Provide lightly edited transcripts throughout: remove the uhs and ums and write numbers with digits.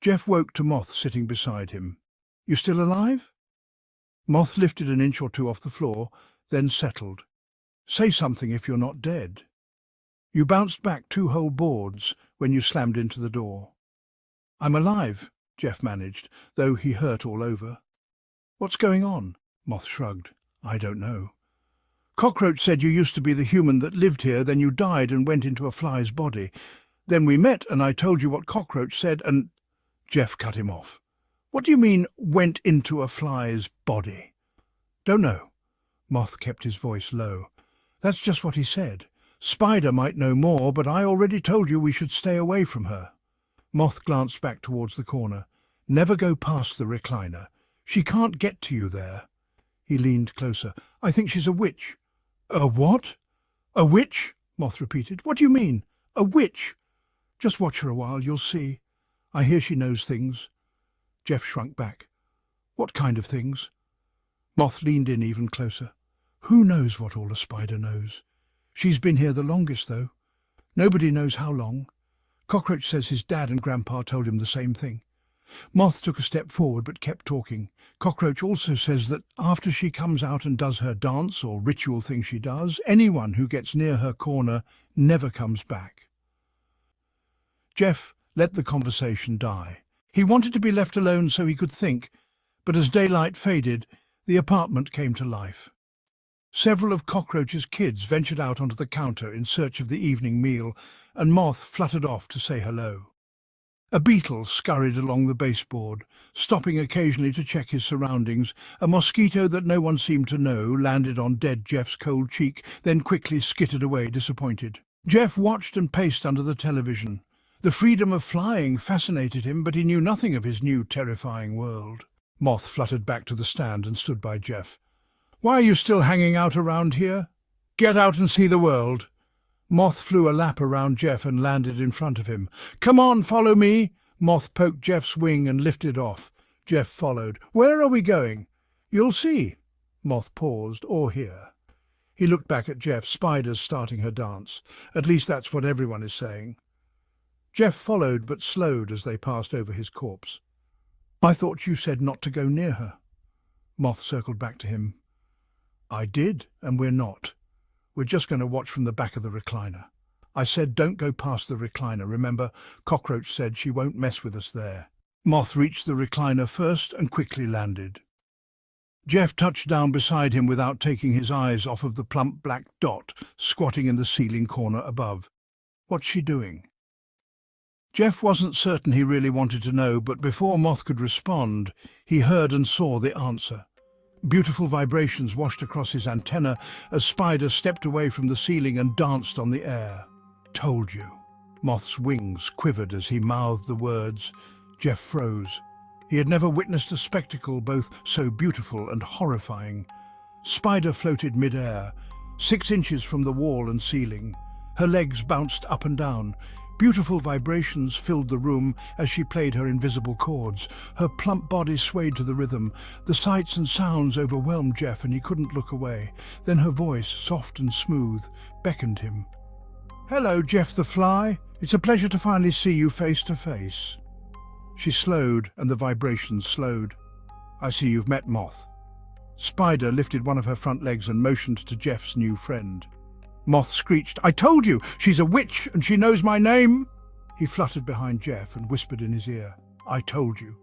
Jeff woke to Moth sitting beside him. "You still alive?" Moth lifted an inch or two off the floor, then settled. "Say something if you're not dead." "You bounced back 2 whole boards when you slammed into the door." "I'm alive," Jeff managed, though he hurt all over. "What's going on?" Moth shrugged. "I don't know. Cockroach said you used to be the human that lived here, then you died and went into a fly's body. Then we met and I told you what Cockroach said and—" Jeff cut him off. "What do you mean, went into a fly's body?" "Don't know." Moth kept his voice low. "That's just what he said. Spider might know more, but I already told you we should stay away from her." Moth glanced back towards the corner. "Never go past the recliner. She can't get to you there." He leaned closer. "I think she's a witch." "A what?" "A witch?" Moth repeated. "What do you mean? A witch?" "Just watch her a while, you'll see. I hear she knows things." Jeff shrunk back. "What kind of things?" Moth leaned in even closer. "Who knows what all a spider knows? She's been here the longest, though. Nobody knows how long. Cockroach says his dad and Grandpa told him the same thing." Moth took a step forward but kept talking. "Cockroach also says that after she comes out and does her dance or ritual thing she does, anyone who gets near her corner never comes back." Jeff let the conversation die. He wanted to be left alone so he could think, but as daylight faded, the apartment came to life. Several of Cockroach's kids ventured out onto the counter in search of the evening meal, and Moth fluttered off to say hello. A beetle scurried along the baseboard, stopping occasionally to check his surroundings. A mosquito that no one seemed to know landed on dead Jeff's cold cheek, then quickly skittered away disappointed. Jeff watched and paced under the television. The freedom of flying fascinated him, but he knew nothing of his new terrifying world. Moth fluttered back to the stand and stood by Jeff. "Why are you still hanging out around here? Get out and see the world." Moth flew a lap around Jeff and landed in front of him. "Come on, follow me." Moth poked Jeff's wing and lifted off. Jeff followed. "Where are we going?" "You'll see." Moth paused. "Or here." He looked back at Jeff. "Spider's starting her dance. At least that's what everyone is saying." Jeff followed but slowed as they passed over his corpse. "I thought you said not to go near her." Moth circled back to him. "I did, and we're not. We're just going to watch from the back of the recliner. I said don't go past the recliner. Remember, Cockroach said she won't mess with us there." Moth reached the recliner first and quickly landed. Jeff touched down beside him without taking his eyes off of the plump black dot squatting in the ceiling corner above. "What's she doing?" Jeff wasn't certain he really wanted to know, but before Moth could respond, he heard and saw the answer. Beautiful vibrations washed across his antenna as Spider stepped away from the ceiling and danced on the air. "Told you." Moth's wings quivered as he mouthed the words. Jeff froze. He had never witnessed a spectacle both so beautiful and horrifying. Spider floated mid-air, 6 inches from the wall and ceiling. Her legs bounced up and down. Beautiful vibrations filled the room as she played her invisible chords. Her plump body swayed to the rhythm. The sights and sounds overwhelmed Jeff and he couldn't look away. Then her voice, soft and smooth, beckoned him. "Hello, Jeff the Fly. It's a pleasure to finally see you face to face." She slowed and the vibrations slowed. "I see you've met Moth." Spider lifted one of her front legs and motioned to Jeff's new friend. Moth screeched, "I told you! She's a witch and she knows my name!" He fluttered behind Jeff and whispered in his ear, "I told you."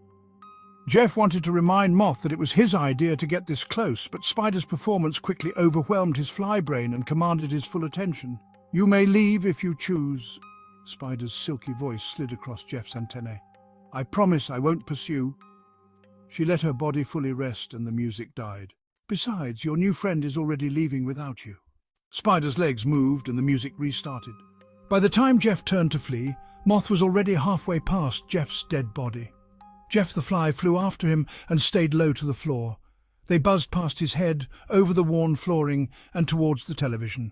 Jeff wanted to remind Moth that it was his idea to get this close, but Spider's performance quickly overwhelmed his fly brain and commanded his full attention. "You may leave if you choose." Spider's silky voice slid across Jeff's antennae. "I promise I won't pursue." She let her body fully rest and the music died. "Besides, your new friend is already leaving without you." Spider's legs moved and the music restarted. By the time Jeff turned to flee, Moth was already halfway past Jeff's dead body. Jeff the Fly flew after him and stayed low to the floor. They buzzed past his head, over the worn flooring and towards the television.